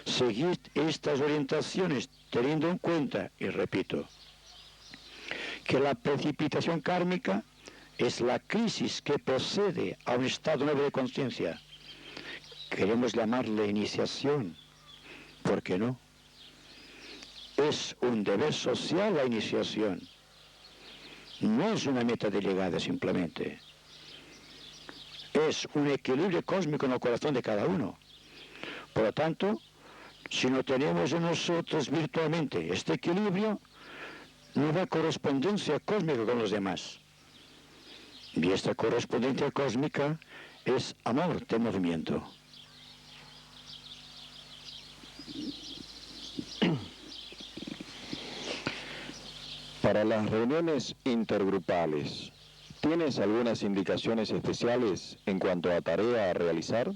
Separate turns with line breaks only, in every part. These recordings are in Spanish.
Seguid estas orientaciones teniendo en cuenta, y repito, que la precipitación kármica es la crisis que procede a un estado nuevo de conciencia. Queremos llamarle iniciación, ¿por qué no? Es un deber social la iniciación. No es una meta delegada simplemente. Es un equilibrio cósmico en el corazón de cada uno. Por lo tanto, si no tenemos en nosotros virtualmente este equilibrio, no habrá correspondencia cósmica con los demás. Y esta correspondencia cósmica es amor de movimiento.
Para las reuniones intergrupales, ¿tienes algunas indicaciones especiales en cuanto a tarea a realizar?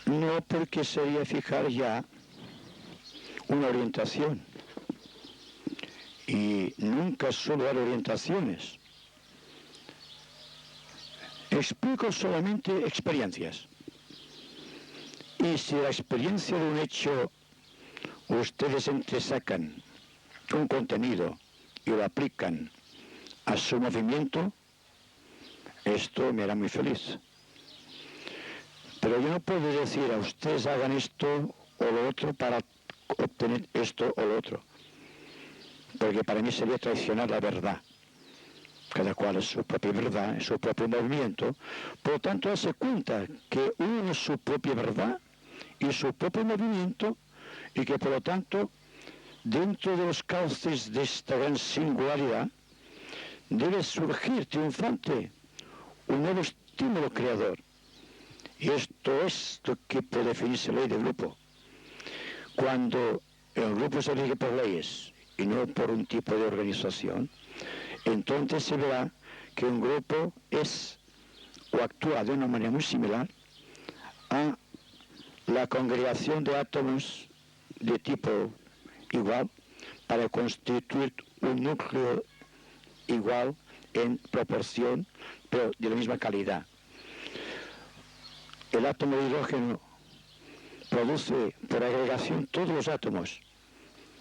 No, porque sería fijar ya una orientación. Y nunca solo dar orientaciones. Explico solamente experiencias. Y si la experiencia de un hecho ustedes entresacan un contenido y lo aplican a su movimiento, esto me hará muy feliz. Pero yo no puedo decir a ustedes hagan esto o lo otro para obtener esto o lo otro, porque para mí sería traicionar la verdad. Cada cual es su propia verdad, es su propio movimiento. Por lo tanto, hace cuenta que uno es su propia verdad y su propio movimiento, y que por lo tanto, dentro de los cauces de esta gran singularidad, debe surgir triunfante un nuevo estímulo creador. Y esto es lo que puede definirse ley de grupo. Cuando el grupo se rige por leyes y no por un tipo de organización, entonces se verá que un grupo es o actúa de una manera muy similar a la congregación de átomos de tipo igual para constituir un núcleo igual en proporción, pero de la misma calidad. El átomo de hidrógeno produce por agregación todos los átomos.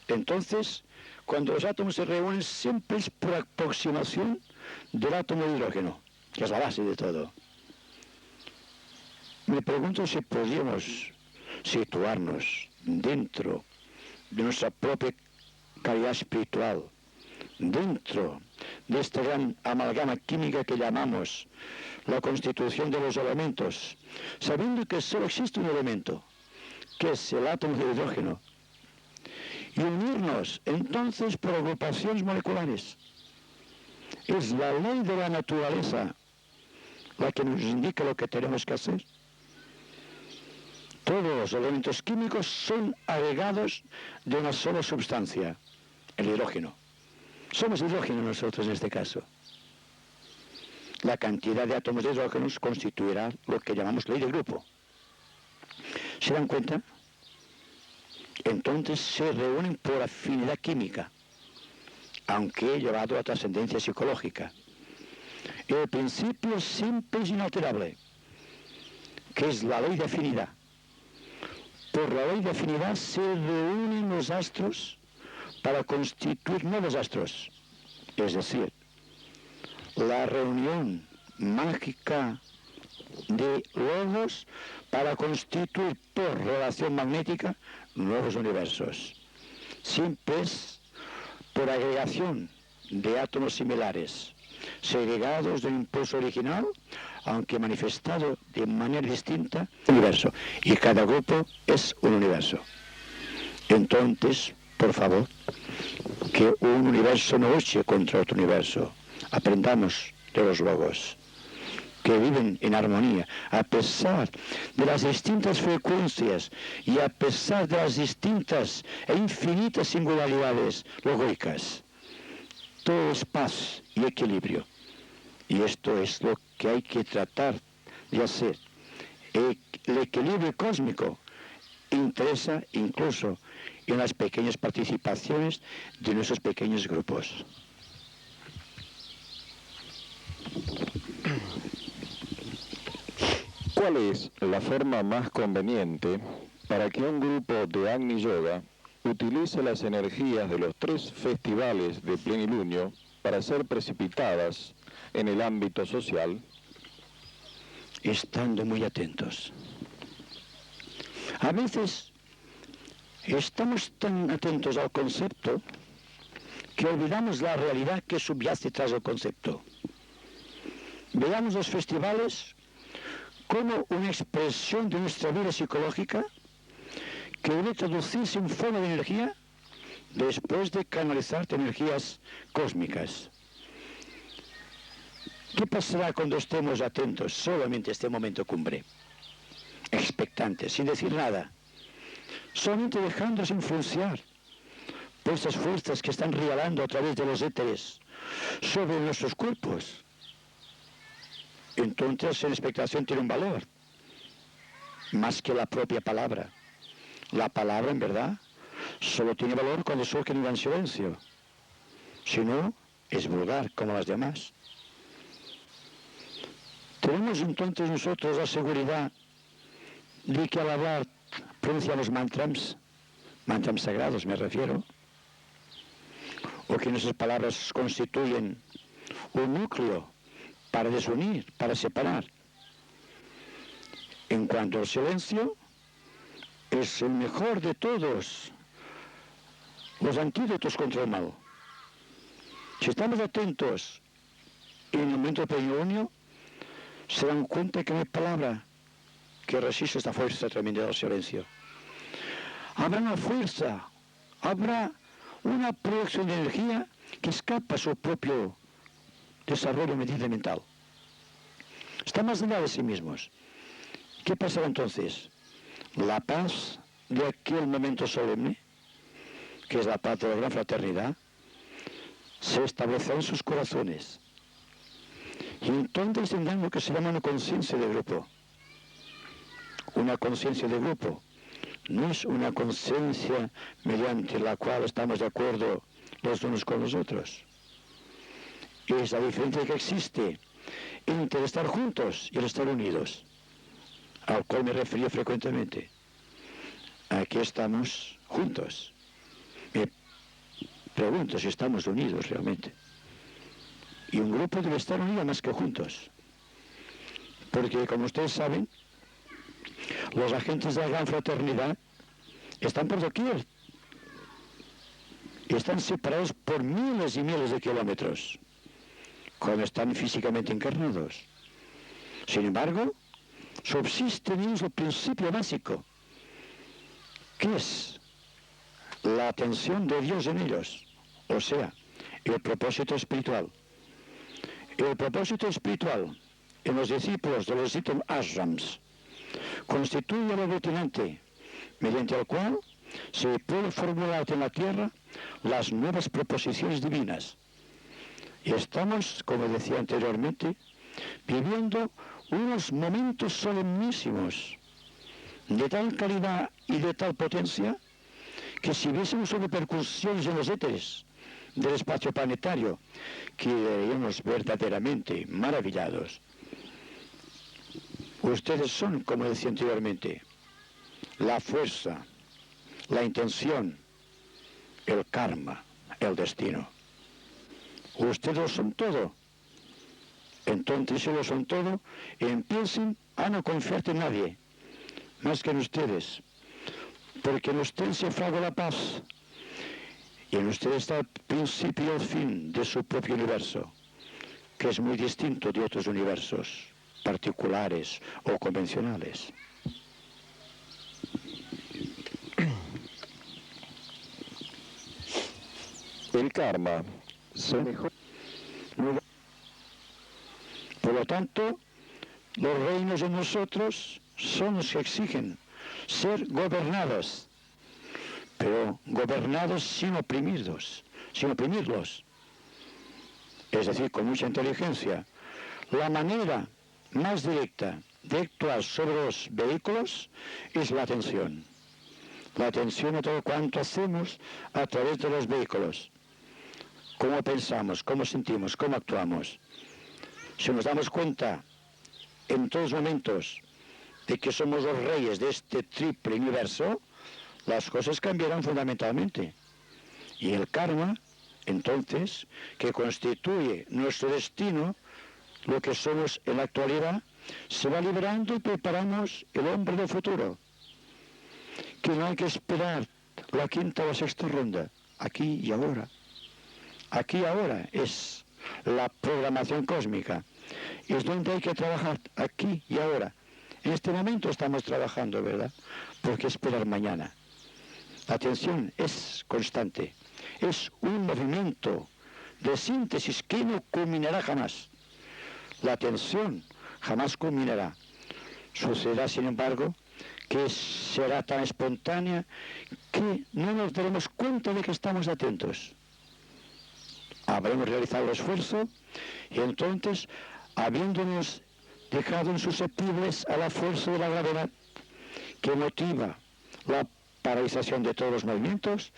Entonces, cuando los átomos se reúnen, siempre es por aproximación del átomo de hidrógeno, que es la base de todo. Me pregunto si podríamos situarnos dentro de nuestra propia calidad espiritual, dentro de esta gran amalgama química que llamamos la constitución de los elementos, sabiendo que solo existe un elemento, que es el átomo de hidrógeno, y unirnos entonces por agrupaciones moleculares. Es la ley de la naturaleza la que nos indica lo que tenemos que hacer. Todos los elementos químicos son agregados de una sola sustancia, el hidrógeno. Somos hidrógeno nosotros en este caso. La cantidad de átomos de hidrógenos constituirá lo que llamamos ley de grupo. ¿Se dan cuenta? Entonces se reúnen por afinidad química, aunque llevado a trascendencia psicológica. El principio siempre es inalterable, que es la ley de afinidad. Por la ley de afinidad se reúnen los astros para constituir nuevos astros. Es decir, la reunión mágica de logos para constituir por relación magnética nuevos universos. Siempre es por agregación de átomos similares, segregados del impulso original, aunque manifestado de manera distinta, universo. Y cada grupo es un universo. Entonces, por favor, que un universo no luche contra otro universo. Aprendamos de los logos, que viven en armonía, a pesar de las distintas frecuencias y a pesar de las distintas e infinitas singularidades logóicas. Todo es paz y equilibrio. Y esto es lo que hay que tratar de hacer. El equilibrio cósmico interesa incluso en las pequeñas participaciones de nuestros pequeños grupos.
¿Cuál es la forma más conveniente para que un grupo de Agni Yoga utilice las energías de los 3 festivales de plenilunio para ser precipitadas en el ámbito social?
Estando muy atentos. A veces estamos tan atentos al concepto que olvidamos la realidad que subyace tras el concepto. Veamos los festivales como una expresión de nuestra vida psicológica que debe traducirse en forma de energía después de canalizar energías cósmicas. ¿Qué pasará cuando estemos atentos solamente a este momento cumbre? Expectantes, sin decir nada, solamente dejándonos influenciar por esas fuerzas que están rialando a través de los éteres sobre nuestros cuerpos. Entonces la expectación tiene un valor, más que la propia palabra. La palabra, en verdad, solo tiene valor cuando surge en silencio. Si no, es vulgar como las demás. Tenemos entonces nosotros la seguridad de que al hablar pronunciamos mantras sagrados me refiero, o que nuestras palabras constituyen un núcleo para desunir, para separar. En cuanto al silencio, es el mejor de todos los antídotos contra el mal. Si estamos atentos en el momento del plenilunio, se dan cuenta que no hay palabra que resista esta fuerza tremenda del silencio. Habrá una fuerza, habrá una proyección de energía que escapa a su propio desarrollo mental. Está más allá de sí mismos. ¿Qué pasará entonces? La paz de aquel momento solemne, que es la paz de la gran fraternidad, se establecerá en sus corazones. Y entonces tendrán lo que se llama una conciencia de grupo. Una conciencia de grupo no es una conciencia mediante la cual estamos de acuerdo los unos con los otros. Es la diferencia que existe entre estar juntos y el estar unidos, al cual me refería frecuentemente. Aquí estamos juntos. Me pregunto si estamos unidos realmente. Y un grupo debe estar unido más que juntos. Porque, como ustedes saben, los agentes de la gran fraternidad están por doquier. Están separados por miles y miles de kilómetros, cuando están físicamente encarnados. Sin embargo, subsiste en ellos el principio básico, que es la atención de Dios en ellos, o sea, el propósito espiritual. El propósito espiritual en los discípulos de los Siddham Ashrams constituye el aglutinante mediante el cual se puede formular en la tierra las nuevas proposiciones divinas. Y estamos, como decía anteriormente, viviendo unos momentos solemnísimos de tal calidad y de tal potencia que si viésemos repercusiones en los éteres del espacio planetario, quedaríamos verdaderamente maravillados. Ustedes son, como decía anteriormente, la fuerza, la intención, el karma, el destino. Ustedes lo son todo. Entonces, si lo son todo, empiecen a no confiar en nadie, más que en ustedes, porque en ustedes se fragua la paz, y en ustedes está el principio y el fin de su propio universo, que es muy distinto de otros universos particulares o convencionales.
El karma se mejora.
Por lo tanto, los reinos de nosotros son los que exigen ser gobernados, pero gobernados sin oprimirlos. Es decir, con mucha inteligencia. La manera más directa de actuar sobre los vehículos es la atención. La atención a todo cuanto hacemos a través de los vehículos. Cómo pensamos, cómo sentimos, cómo actuamos. Si nos damos cuenta en todos los momentos de que somos los reyes de este triple universo, las cosas cambiarán fundamentalmente. Y el karma, entonces, que constituye nuestro destino, lo que somos en la actualidad, se va liberando y preparamos el hombre del futuro. Que no hay que esperar la quinta o la sexta ronda, aquí y ahora. Aquí y ahora es la programación cósmica. Es donde hay que trabajar, aquí y ahora. En este momento estamos trabajando, ¿verdad? Porque esperar mañana. La atención es constante. Es un movimiento de síntesis que no culminará jamás. La atención jamás culminará. Sucederá, sin embargo, que será tan espontánea que no nos daremos cuenta de que estamos atentos. Habremos realizado el esfuerzo y entonces, habiéndonos dejado susceptibles a la fuerza de la gravedad que motiva la paralización de todos los movimientos,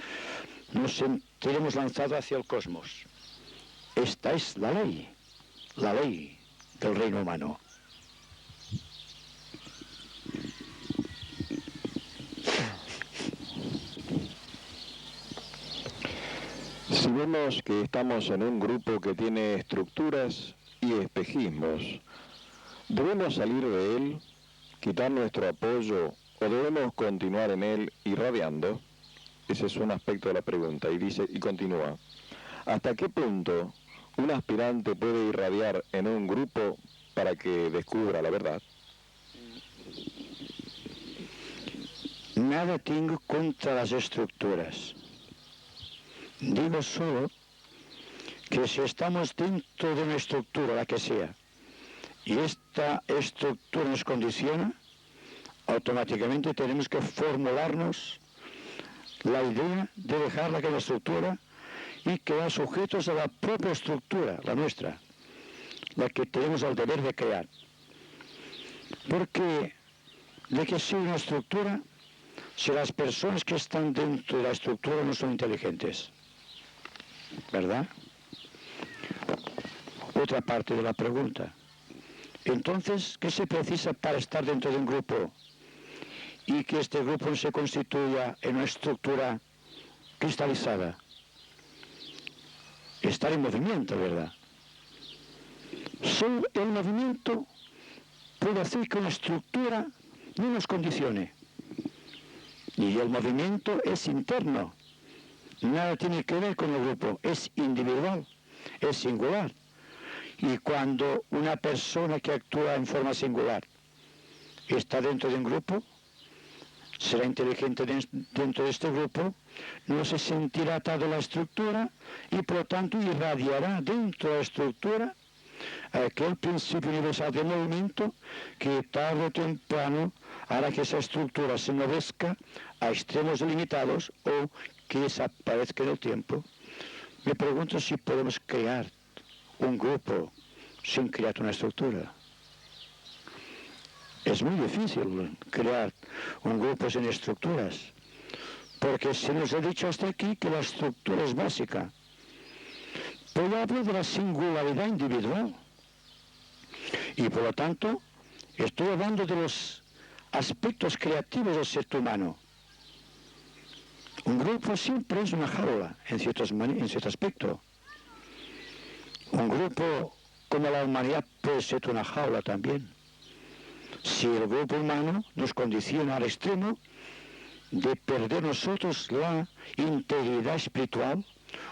nos sentiremos lanzados hacia el cosmos. Esta es la ley del reino humano.
Si vemos que estamos en un grupo que tiene estructuras y espejismos, ¿debemos salir de él, quitar nuestro apoyo o debemos continuar en él irradiando? Ese es un aspecto de la pregunta y continúa. ¿Hasta qué punto un aspirante puede irradiar en un grupo para que descubra la verdad?
Nada tengo contra las estructuras. Digo solo que si estamos dentro de una estructura, la que sea, y esta estructura nos condiciona, automáticamente tenemos que formularnos la idea de dejarla que la estructura y quedar sujetos a la propia estructura, la nuestra, la que tenemos el deber de crear. Porque de que sea una estructura, si las personas que están dentro de la estructura no son inteligentes, ¿verdad? Otra parte de la pregunta. Entonces, ¿qué se precisa para estar dentro de un grupo y que este grupo no se constituya en una estructura cristalizada? Estar en movimiento, ¿verdad? Solo el movimiento puede hacer que una estructura no nos condicione. Y el movimiento es interno. Nada tiene que ver con el grupo. Es individual, es singular. Y cuando una persona que actúa en forma singular está dentro de un grupo, será inteligente dentro de este grupo, no se sentirá atado a la estructura y por lo tanto irradiará dentro de la estructura aquel principio universal de movimiento que tarde o temprano hará que esa estructura se ennovezca a extremos limitados o que desaparezca en el tiempo. Me pregunto si podemos crear un grupo sin crear una estructura. Es muy difícil crear un grupo sin estructuras, porque se nos ha dicho hasta aquí que la estructura es básica. Pero hablo de la singularidad individual. Y por lo tanto, estoy hablando de los aspectos creativos del ser humano. Un grupo siempre es una jaula, en cierto aspecto. Un grupo como la humanidad puede ser una jaula también. Si el grupo humano nos condiciona al extremo de perder nosotros la integridad espiritual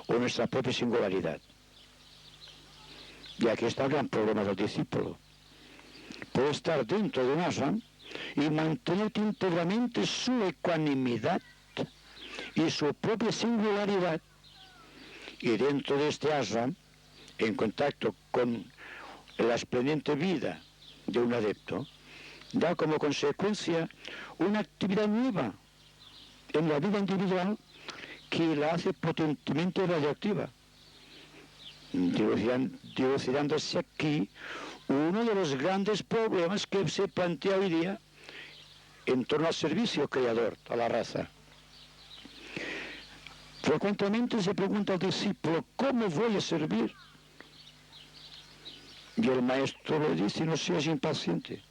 o nuestra propia singularidad. Y aquí está el gran problema del discípulo. Puede estar dentro de un ashram y mantener íntegramente su ecuanimidad y su propia singularidad. Y dentro de este ashram, en contacto con la esplendente vida de un adepto, da como consecuencia una actividad nueva en la vida individual que la hace potentemente radioactiva, dilucidándose aquí uno de los grandes problemas que se plantea hoy día en torno al servicio creador a la raza. Frecuentemente se pregunta al discípulo, ¿cómo voy a servir? Y el maestro le dice, no seas impaciente.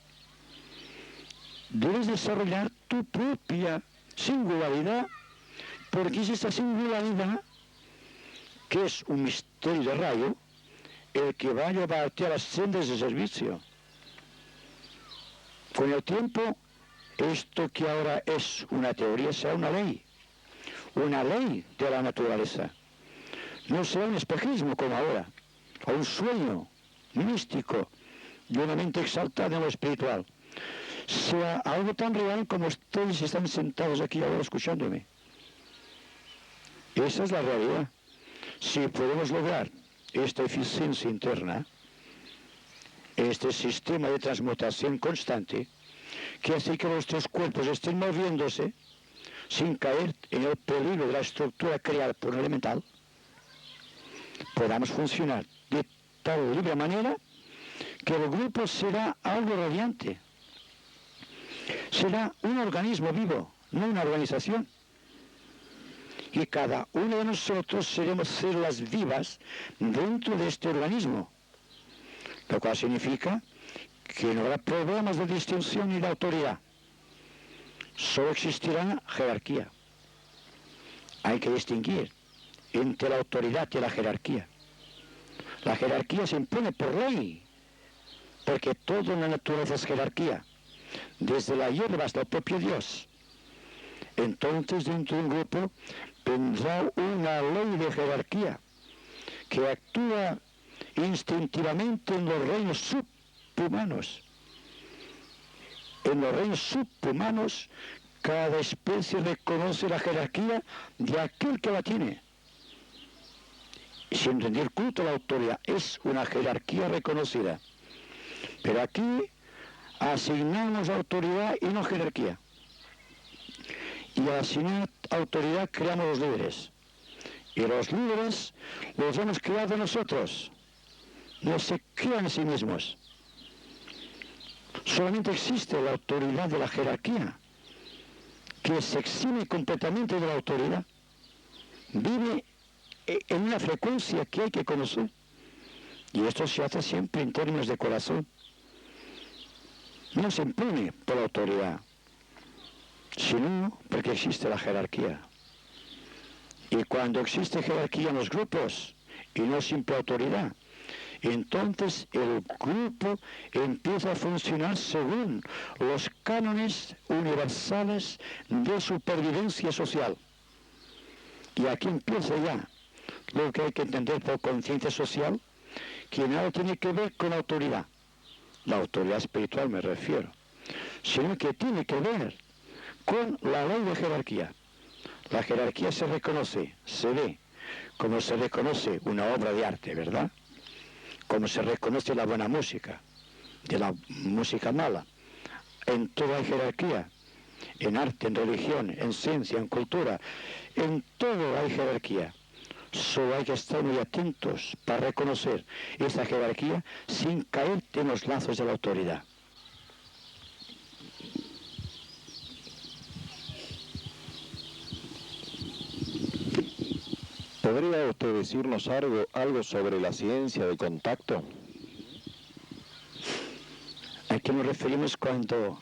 debes desarrollar tu propia singularidad, porque es esta singularidad, que es un misterio de rayo, el que va a llevarte a las sendas de servicio. Con el tiempo, esto que ahora es una teoría será una ley de la naturaleza. No será un espejismo como ahora, o un sueño místico de una mente exaltada en lo espiritual. Sea algo tan real como ustedes están sentados aquí ahora escuchándome. Esa es la realidad. Si podemos lograr esta eficiencia interna, este sistema de transmutación constante, que hace que nuestros cuerpos estén moviéndose sin caer en el peligro de la estructura creada por un elemental, podamos funcionar de tal libre manera que el grupo será algo radiante. Será un organismo vivo, no una organización. Y cada uno de nosotros seremos células vivas dentro de este organismo, lo cual significa que no habrá problemas de distinción ni de autoridad. Solo existirá jerarquía. Hay que distinguir entre la autoridad y la jerarquía. La jerarquía se impone por ley, porque todo en la naturaleza es jerarquía, desde la hierba hasta el propio Dios. Entonces, dentro de un grupo vendrá una ley de jerarquía que actúa instintivamente en los reinos subhumanos. En los reinos subhumanos, cada especie reconoce la jerarquía de aquel que la tiene, sin rendir culto a la autoridad. Es una jerarquía reconocida. Pero aquí asignamos autoridad y no jerarquía. Y al asignar autoridad creamos los líderes. Y los líderes los hemos creado nosotros. No se crean a sí mismos. Solamente existe la autoridad de la jerarquía, que se exime completamente de la autoridad. Vive en una frecuencia que hay que conocer. Y esto se hace siempre en términos de corazón. No se impone por la autoridad, sino porque existe la jerarquía. Y cuando existe jerarquía en los grupos y no simple autoridad, entonces el grupo empieza a funcionar según los cánones universales de supervivencia social. Y aquí empieza ya lo que hay que entender por conciencia social, que nada tiene que ver con autoridad. La autoridad espiritual me refiero, sino que tiene que ver con la ley de jerarquía. La jerarquía se reconoce, se ve, como se reconoce una obra de arte, ¿verdad? Como se reconoce la buena música, de la música mala. En toda jerarquía, en arte, en religión, en ciencia, en cultura, en todo hay jerarquía. Solo hay que estar muy atentos para reconocer esa jerarquía sin caer en los lazos de la autoridad.
¿Podría usted decirnos algo sobre la ciencia de contacto?
¿A qué nos referimos cuando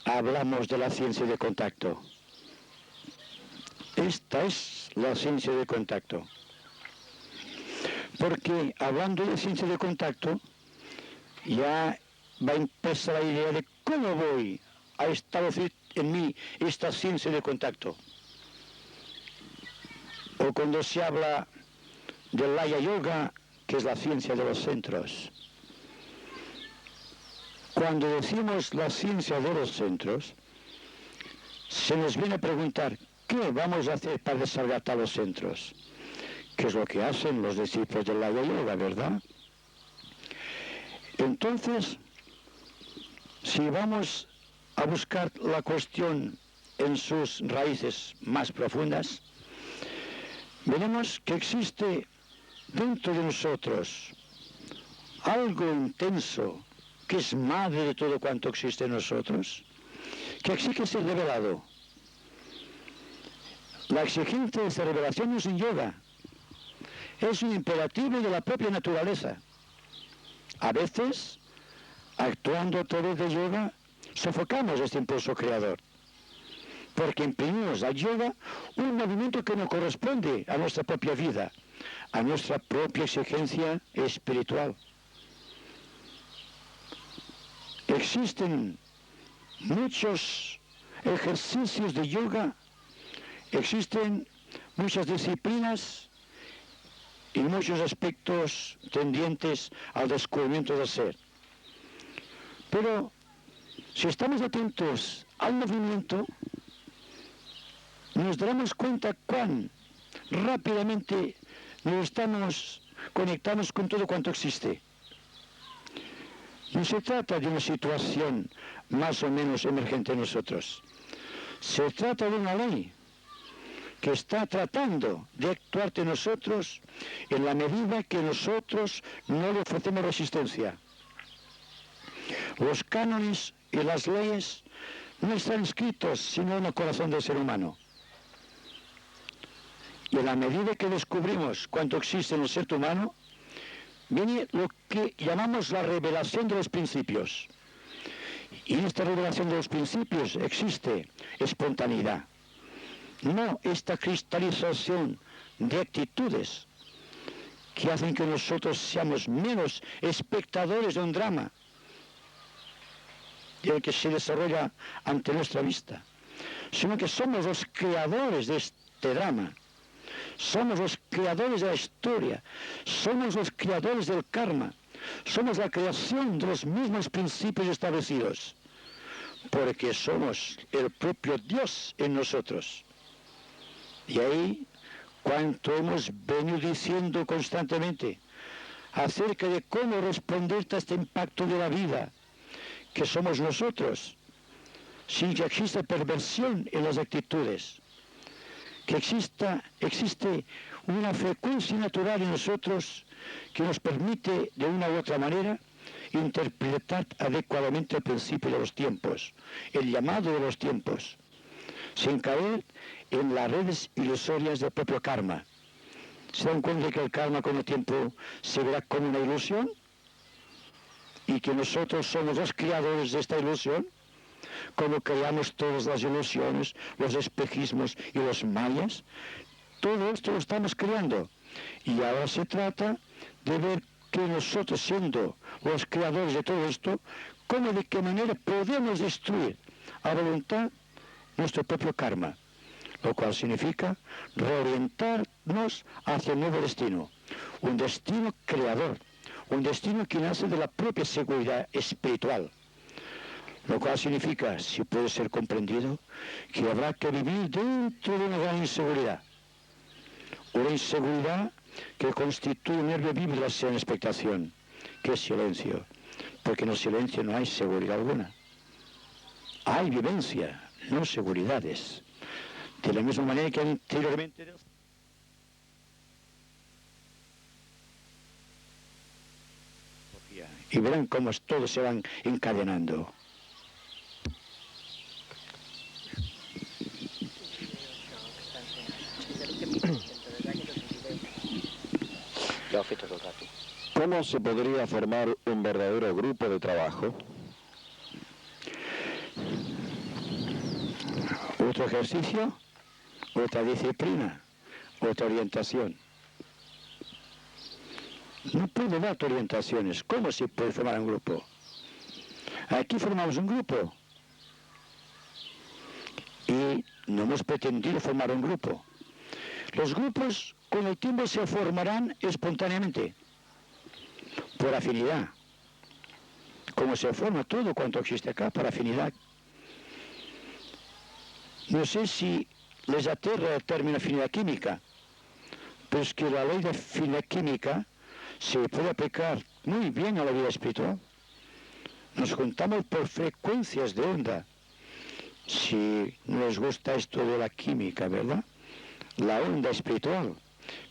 hablamos de la ciencia de contacto? Esta es la ciencia de contacto. Porque hablando de ciencia de contacto, ya va a empezar la idea de cómo voy a establecer en mí esta ciencia de contacto. O cuando se habla del Laya Yoga, que es la ciencia de los centros. Cuando decimos la ciencia de los centros, se nos viene a preguntar, ¿qué vamos a hacer para desarrollar los centros? Que es lo que hacen los discípulos del Laya Yoga, ¿verdad? Entonces, si vamos a buscar la cuestión en sus raíces más profundas, veremos que existe dentro de nosotros algo intenso que es madre de todo cuanto existe en nosotros, que exige ser revelado. La exigencia de esa revelación no es un yoga, es un imperativo de la propia naturaleza. A veces, actuando a través de yoga, sofocamos este impulso creador, porque imprimimos al yoga un movimiento que no corresponde a nuestra propia vida, a nuestra propia exigencia espiritual. Existen muchos ejercicios de yoga, existen muchas disciplinas y muchos aspectos tendientes al descubrimiento del ser. Pero si estamos atentos al movimiento, nos daremos cuenta cuán rápidamente nos estamos conectados con todo cuanto existe. No se trata de una situación más o menos emergente en nosotros. Se trata de una ley que está tratando de actuar en nosotros en la medida que nosotros no le ofrecemos resistencia. Los cánones y las leyes no están escritos sino en el corazón del ser humano. Y en la medida que descubrimos cuánto existe en el ser humano, viene lo que llamamos la revelación de los principios. Y en esta revelación de los principios existe espontaneidad. No esta cristalización de actitudes que hacen que nosotros seamos menos espectadores de un drama y el que se desarrolla ante nuestra vista, sino que somos los creadores de este drama. Somos los creadores de la historia, somos los creadores del karma, somos la creación de los mismos principios establecidos, porque somos el propio Dios en nosotros. Y ahí, cuanto hemos venido diciendo constantemente acerca de cómo responder a este impacto de la vida, que somos nosotros, sin que exista perversión en las actitudes, que existe una frecuencia natural en nosotros que nos permite de una u otra manera interpretar adecuadamente el principio de los tiempos, el llamado de los tiempos, sin caer en las redes ilusorias del propio karma. ¿Se dan cuenta de que el karma con el tiempo se verá como una ilusión? Y que nosotros somos los creadores de esta ilusión, como creamos todas las ilusiones, los espejismos y los mayas. Todo esto lo estamos creando. Y ahora se trata de ver que nosotros, siendo los creadores de todo esto, cómo de qué manera podemos destruir a voluntad nuestro propio karma, lo cual significa reorientarnos hacia un nuevo destino, un destino creador, un destino que nace de la propia seguridad espiritual, lo cual significa, si puede ser comprendido, que habrá que vivir dentro de una gran inseguridad, una inseguridad que constituye un nervio vivo en expectación, que es silencio, porque en el silencio no hay seguridad alguna. Hay vivencia, no seguridades. De la misma manera que anteriormente... Y verán cómo todos se van encadenando.
¿Cómo se podría formar un verdadero grupo de trabajo?
Otro ejercicio, otra disciplina, otra orientación. No puedo dar orientaciones. ¿Cómo se puede formar un grupo? Aquí formamos un grupo y no hemos pretendido formar un grupo. Los grupos con el tiempo se formarán espontáneamente, por afinidad, como se forma todo cuanto existe acá, por afinidad. No sé si les aterra el término afinidad química, pero es que la ley de afinidad química se puede aplicar muy bien a la vida espiritual. Nos juntamos por frecuencias de onda. Si nos gusta esto de la química, ¿verdad? La onda espiritual,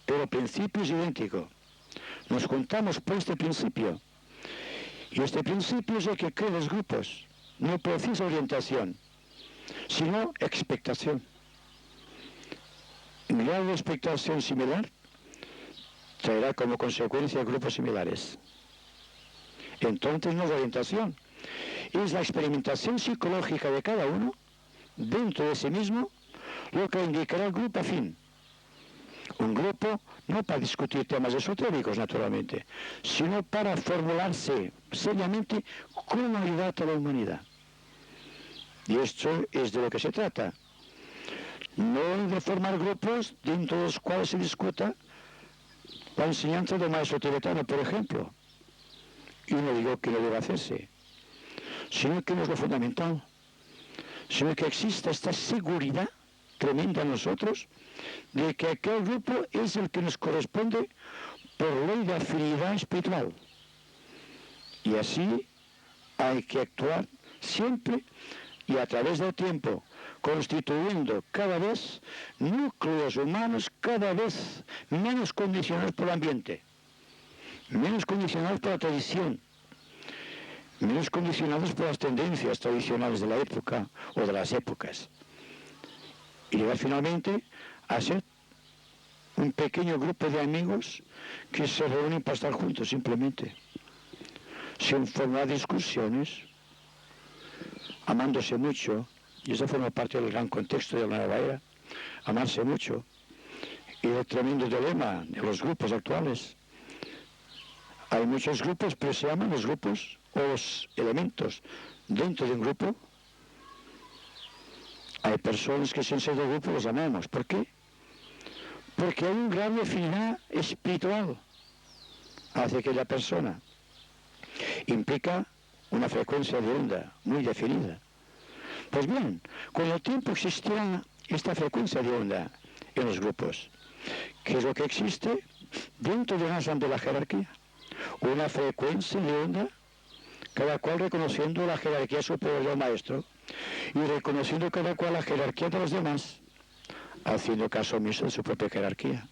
pero el principio es idéntico. Nos juntamos por este principio. Y este principio es el que crea los grupos. No precisa orientación, sino expectación. Un grado de expectación similar traerá como consecuencia grupos similares. Entonces no es orientación. es la experimentación psicológica de cada uno dentro de sí mismo lo que indicará el grupo afín. Un grupo no para discutir temas esotéricos, naturalmente, sino para formularse seriamente como unidad a la humanidad. Y esto es de lo que se trata. No de formar grupos dentro de los cuales se discuta la enseñanza del maestro tibetano, por ejemplo. Y no digo que no deba hacerse, sino que no es lo fundamental, sino que exista esta seguridad tremenda en nosotros de que aquel grupo es el que nos corresponde por ley de afinidad espiritual. Y así hay que actuar siempre y a través del tiempo, constituyendo cada vez núcleos humanos cada vez menos condicionados por el ambiente, menos condicionados por la tradición, menos condicionados por las tendencias tradicionales de la época o de las épocas. Y llegar finalmente a ser un pequeño grupo de amigos que se reúnen para estar juntos simplemente, sin formar discusiones, amándose mucho, y eso forma parte del gran contexto de la nueva era, amarse mucho, y el tremendo dilema de los grupos actuales. Hay muchos grupos, pero se llaman los grupos o los elementos dentro de un grupo. Hay personas que sin ser del grupo los amamos. ¿Por qué? Porque hay un grado de afinidad espiritual hacia aquella persona. Implica una frecuencia de onda muy definida. Pues bien, con el tiempo existirá esta frecuencia de onda en los grupos, que es lo que existe dentro de una de la jerarquía. Una frecuencia de onda, cada cual reconociendo la jerarquía superior del maestro y reconociendo cada cual la jerarquía de los demás, haciendo caso omiso de su propia jerarquía.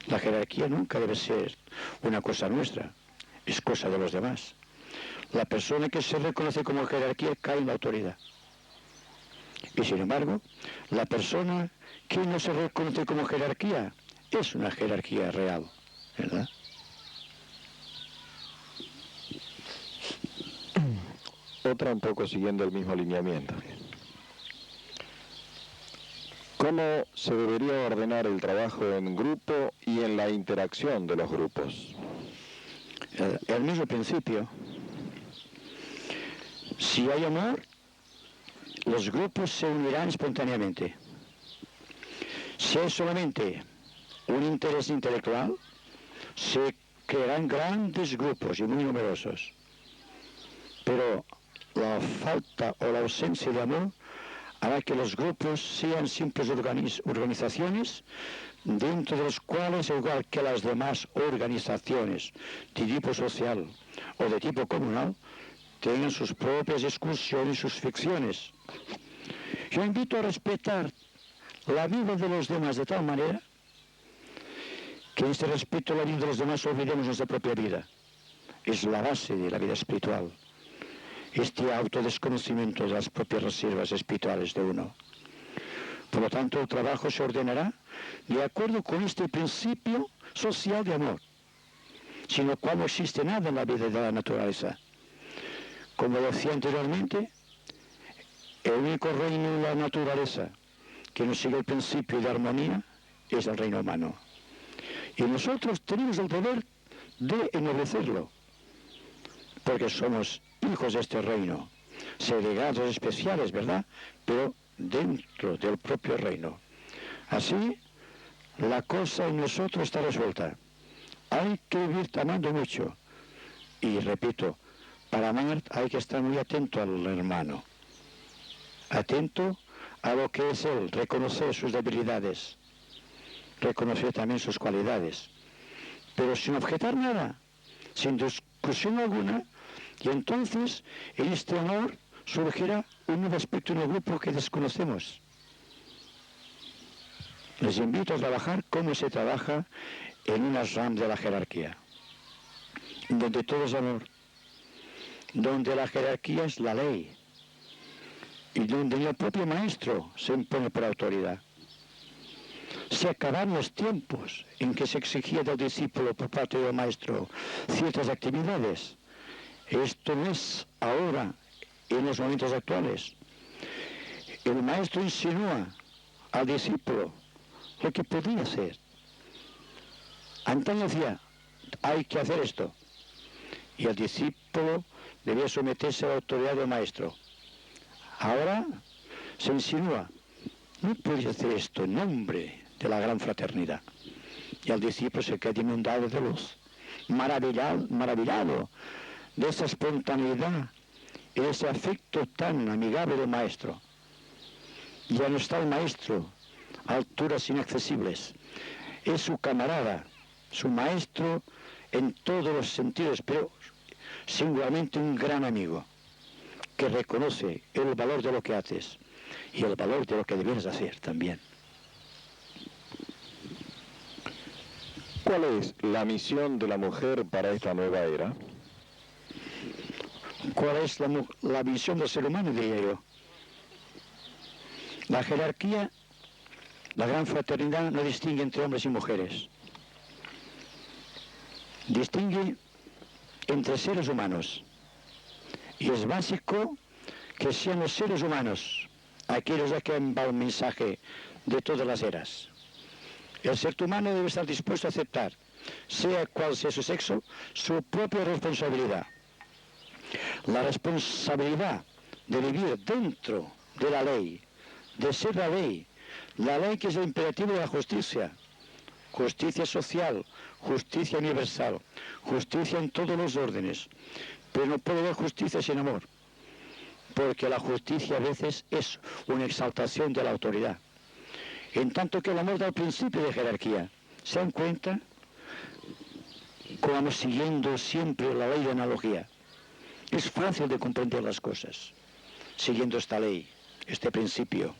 La jerarquía nunca debe ser una cosa nuestra, es cosa de los demás. La persona que se reconoce como jerarquía cae en la autoridad. Y sin embargo, la persona que no se reconoce como jerarquía es una jerarquía real, ¿verdad?
Otra un poco siguiendo el mismo lineamiento. ¿Cómo se debería ordenar el trabajo en grupo y en la interacción de los grupos?
El mismo principio. Si hay amor, los grupos se unirán espontáneamente. Si hay solamente un interés intelectual, se crearán grandes grupos y muy numerosos. Pero la falta o la ausencia de amor hará que los grupos sean simples organizaciones dentro de los cuales, igual que las demás organizaciones de tipo social o de tipo comunal, tengan sus propias discusiones y sus ficciones. Yo invito a respetar la vida de los demás de tal manera que en este respeto a la vida de los demás olvidemos nuestra propia vida. Es la base de la vida espiritual. Este autodesconocimiento de las propias reservas espirituales de uno. Por lo tanto, el trabajo se ordenará de acuerdo con este principio social de amor, sin lo cual no existe nada en la vida de la naturaleza. Como decía anteriormente, el único reino de la naturaleza que no sigue el principio de armonía es el reino humano. Y nosotros tenemos el deber de ennoblecerlo, porque somos hijos de este reino, segregados especiales, ¿verdad? Pero dentro del propio reino. Así, la cosa en nosotros está resuelta. Hay que vivir amando mucho. Y repito, para amar hay que estar muy atento al hermano. Atento a lo que es él, reconocer sus debilidades, reconocer también sus cualidades. Pero sin objetar nada, sin discusión alguna. Y entonces, en este amor, surgirá un nuevo aspecto en el grupo que desconocemos. Les invito a trabajar como se trabaja en una RAM de la jerarquía, donde todo es amor, donde la jerarquía es la ley, y donde el propio maestro se impone por autoridad. Se acabaron los tiempos en que se exigía del discípulo por parte del maestro ciertas actividades. Esto no es ahora en los momentos actuales. El maestro insinúa al discípulo lo que podía ser. Antaño decía, hay que hacer esto. Y el discípulo debía someterse a la autoridad del maestro. Ahora se insinúa, no puedes hacer esto en nombre de la gran fraternidad. Y el discípulo se queda inundado de luz, maravillado de esa espontaneidad y de ese afecto tan amigable del maestro. Ya no está el maestro a alturas inaccesibles, es su camarada, su maestro en todos los sentidos, pero singularmente un gran amigo que reconoce el valor de lo que haces y el valor de lo que debes hacer también.
¿Cuál es la misión de la mujer para esta nueva era?
¿Cuál es la visión del ser humano, diría yo? La jerarquía, la gran fraternidad no distingue entre hombres y mujeres. Distingue entre seres humanos. Y es básico que sean los seres humanos aquellos a quien va el mensaje de todas las eras. El ser humano debe estar dispuesto a aceptar, sea cual sea su sexo, su propia responsabilidad. La responsabilidad de vivir dentro de la ley, de ser la ley que es el imperativo de la justicia, justicia social, justicia universal, justicia en todos los órdenes, pero no puede haber justicia sin amor, porque la justicia a veces es una exaltación de la autoridad. En tanto que el amor da el principio de jerarquía. ¿Se dan cuenta? Como vamos siguiendo siempre la ley de analogía. Es fácil de comprender las cosas, siguiendo esta ley, este principio.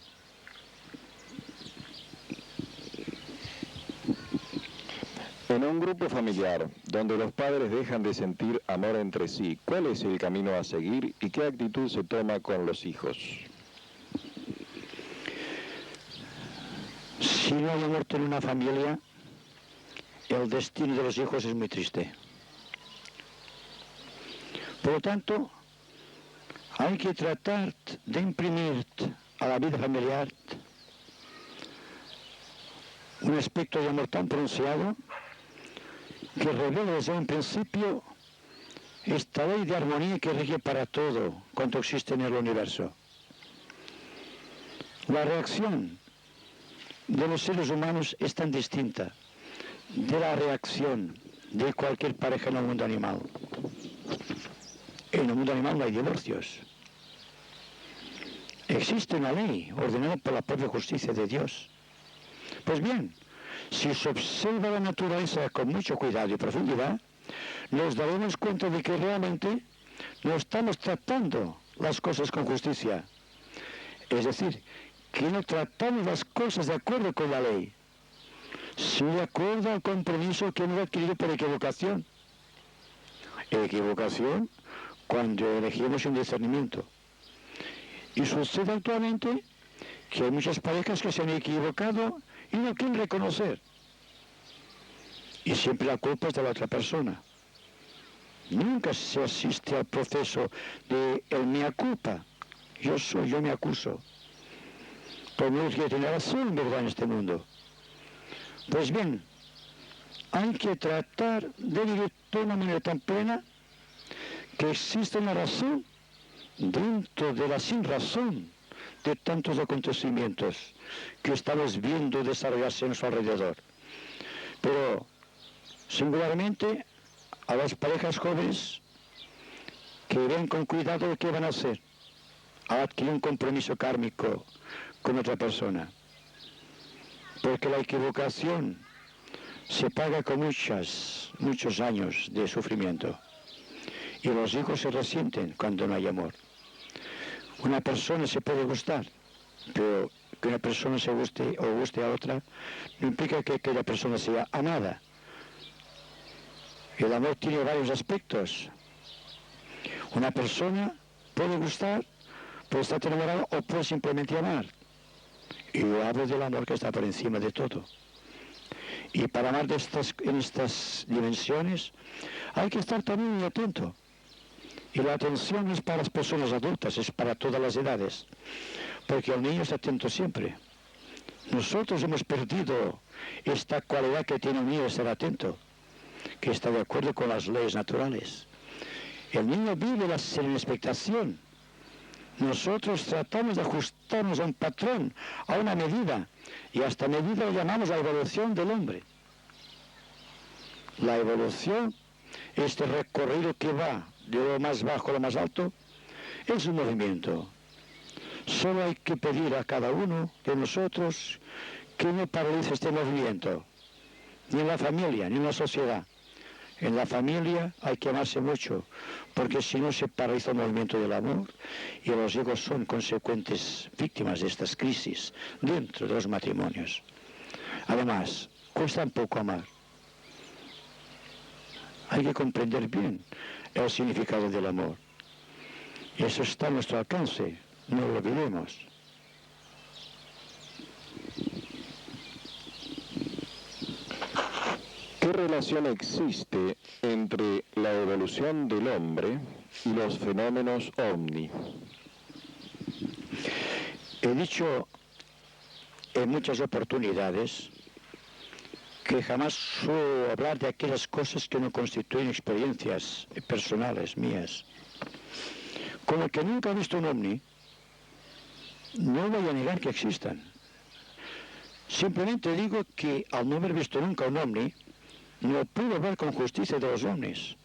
En un grupo familiar donde los padres dejan de sentir amor entre sí, ¿cuál es el camino a seguir y qué actitud se toma con los hijos?
Si no hay amor en una familia, el destino de los hijos es muy triste. Por lo tanto, hay que tratar de imprimir a la vida familiar un aspecto de amor tan pronunciado que revela desde un principio esta ley de armonía que rige para todo cuanto existe en el universo. La reacción de los seres humanos es tan distinta de la reacción de cualquier pareja en el mundo animal. En el mundo animal no hay divorcios. Existe una ley ordenada por la propia justicia de Dios. Pues bien, si se observa la naturaleza con mucho cuidado y profundidad, nos daremos cuenta de que realmente no estamos tratando las cosas con justicia. Es decir, que no tratamos las cosas de acuerdo con la ley, sino de acuerdo al compromiso que hemos adquirido por equivocación. Equivocación cuando elegimos un discernimiento. Y sucede actualmente que hay muchas parejas que se han equivocado y no quieren reconocer. Y siempre la culpa es de la otra persona. Nunca se asiste al proceso de el mea culpa. Yo me acuso. Por menos que tiene razón, ¿verdad?, en este mundo. Pues bien, hay que tratar de vivir de una manera tan plena que existe una razón dentro de la sin razón de tantos acontecimientos que estamos viendo desarrollarse a nuestro alrededor. Pero, singularmente, a las parejas jóvenes que ven con cuidado lo que van a hacer, a adquirir un compromiso kármico con otra persona. Porque la equivocación se paga con muchos años de sufrimiento. Y los hijos se resienten cuando no hay amor. Una persona se puede gustar, pero que una persona se guste o guste a otra no implica que aquella persona sea amada. El amor tiene varios aspectos. Una persona puede gustar, puede estar enamorada o puede simplemente amar. Y yo hablo del amor que está por encima de todo. Y para amar en estas dimensiones hay que estar también muy atento. Y la atención no es para las personas adultas, es para todas las edades, porque el niño está atento siempre. Nosotros hemos perdido esta cualidad que tiene un niño de estar atento, que está de acuerdo con las leyes naturales. El niño vive en expectación. Nosotros tratamos de ajustarnos a un patrón, a una medida, y a esta medida lo llamamos la evolución del hombre. La evolución, este recorrido que va de lo más bajo a lo más alto, es un movimiento. Solo hay que pedir a cada uno de nosotros que no paralice este movimiento, ni en la familia, ni en la sociedad. En la familia hay que amarse mucho, porque si no se paraliza el movimiento del amor, y los hijos son consecuentes víctimas de estas crisis dentro de los matrimonios. Además, cuesta un poco amar. Hay que comprender bien el significado del amor. Y eso está a nuestro alcance, no lo olvidemos.
¿Qué relación existe entre la evolución del hombre y los fenómenos ovni?
He dicho en muchas oportunidades que jamás suelo hablar de aquellas cosas que no constituyen experiencias personales mías. Como que nunca he visto un ovni, no voy a negar que existan. Simplemente digo que al no haber visto nunca un ovni, no puedo ver con justicia de los ovnis.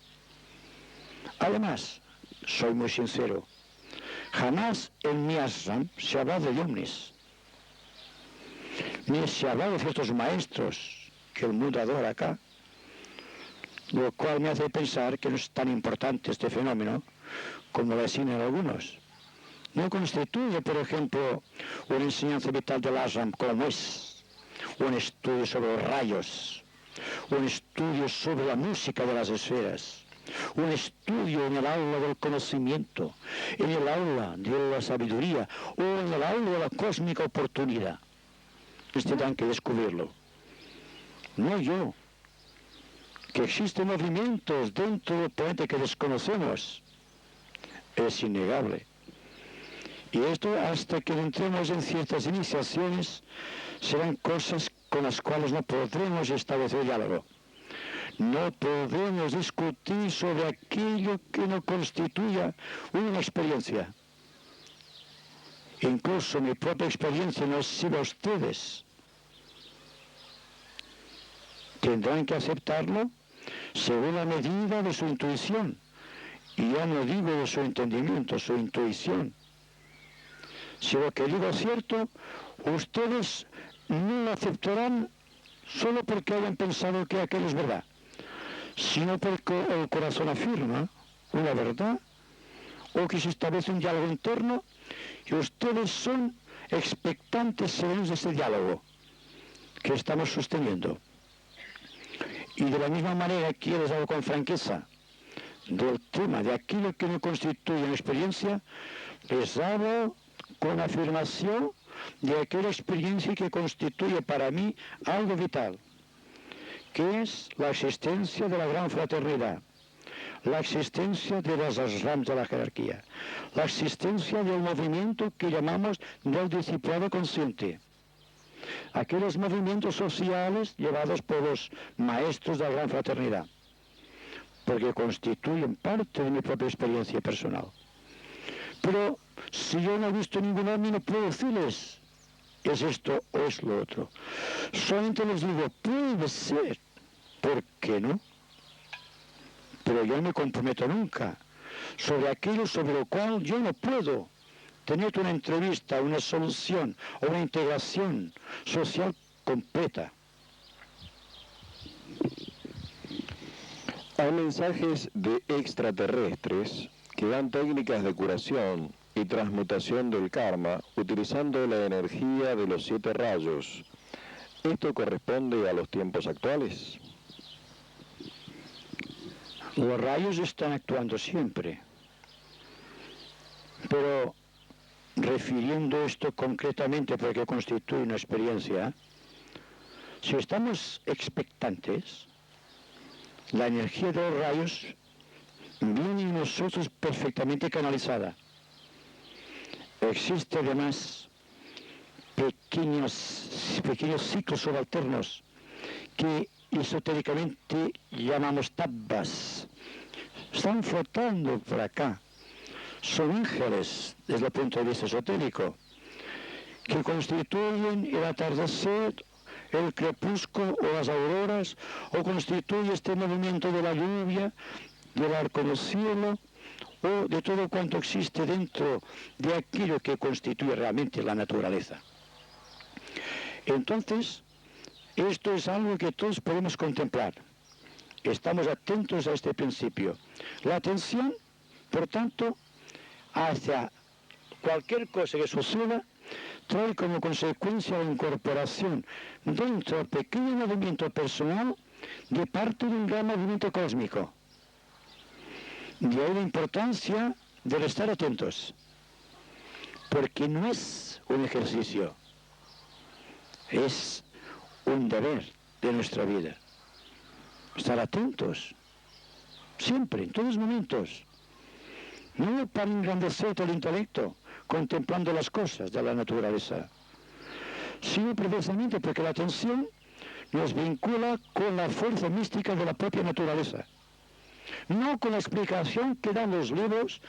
Además, soy muy sincero, jamás en mi ashram se ha hablado de ovnis, ni se ha hablado de ciertos maestros que el mundo adora acá, lo cual me hace pensar que no es tan importante este fenómeno como lo designan algunos. No constituye, por ejemplo, una enseñanza vital del ashram como es un estudio sobre los rayos, un estudio sobre la música de las esferas, un estudio en el aula del conocimiento, en el aula de la sabiduría o en el aula de la cósmica oportunidad. Tendrán que descubrirlo. No yo. Que existen movimientos dentro del planeta que desconocemos es innegable. Y esto, hasta que entremos en ciertas iniciaciones, serán cosas con las cuales no podremos establecer diálogo. No podremos discutir sobre aquello que no constituya una experiencia. Incluso mi propia experiencia no sirve a ustedes. Tendrán que aceptarlo según la medida de su intuición. Y ya no digo de su entendimiento, su intuición. Si lo que digo es cierto, ustedes no lo aceptarán solo porque hayan pensado que aquello es verdad, sino porque el corazón afirma una verdad, o que se establece un diálogo interno, y ustedes son expectantes serenos de ese diálogo que estamos sosteniendo. Y de la misma manera que les hablo con franqueza del tema de aquello que no constituye una experiencia, les hablo con afirmación de aquella experiencia que constituye para mí algo vital, que es la existencia de la gran fraternidad, la existencia de las ashrams de la jerarquía, la existencia del movimiento que llamamos del discipulado consciente, aquellos movimientos sociales llevados por los maestros de la gran fraternidad, porque constituyen parte de mi propia experiencia personal. Pero si yo no he visto ningún ovni, no puedo decirles es esto o es lo otro. Solamente les digo, puede ser, ¿por qué no? Pero yo no me comprometo nunca sobre aquello sobre lo cual yo no puedo tener una entrevista, una solución o una integración social completa.
Hay mensajes de extraterrestres que dan técnicas de curación y transmutación del karma utilizando la energía de los 7 rayos. ¿Esto corresponde a los tiempos actuales?
Los rayos están actuando siempre, pero refiriendo esto concretamente porque constituye una experiencia, si estamos expectantes, la energía de los rayos viene en nosotros perfectamente canalizada. Existe además pequeños ciclos subalternos que esotéricamente llamamos tabbas. Están flotando por acá. Son ángeles desde el punto de vista esotérico, que constituyen el atardecer, el crepúsculo o las auroras, o constituye este movimiento de la lluvia, del arco del cielo, o de todo cuanto existe dentro de aquello que constituye realmente la naturaleza. Entonces, esto es algo que todos podemos contemplar. Estamos atentos a este principio. La atención, por tanto, hacia cualquier cosa que suceda, trae como consecuencia la incorporación dentro del pequeño movimiento personal de parte de un gran movimiento cósmico. De ahí la importancia de estar atentos, porque no es un ejercicio, es un deber de nuestra vida. Estar atentos, siempre, en todos los momentos. No para engrandecer el intelecto, contemplando las cosas de la naturaleza, sino precisamente porque la atención nos vincula con la fuerza mística de la propia naturaleza, no con la explicación que dan los libros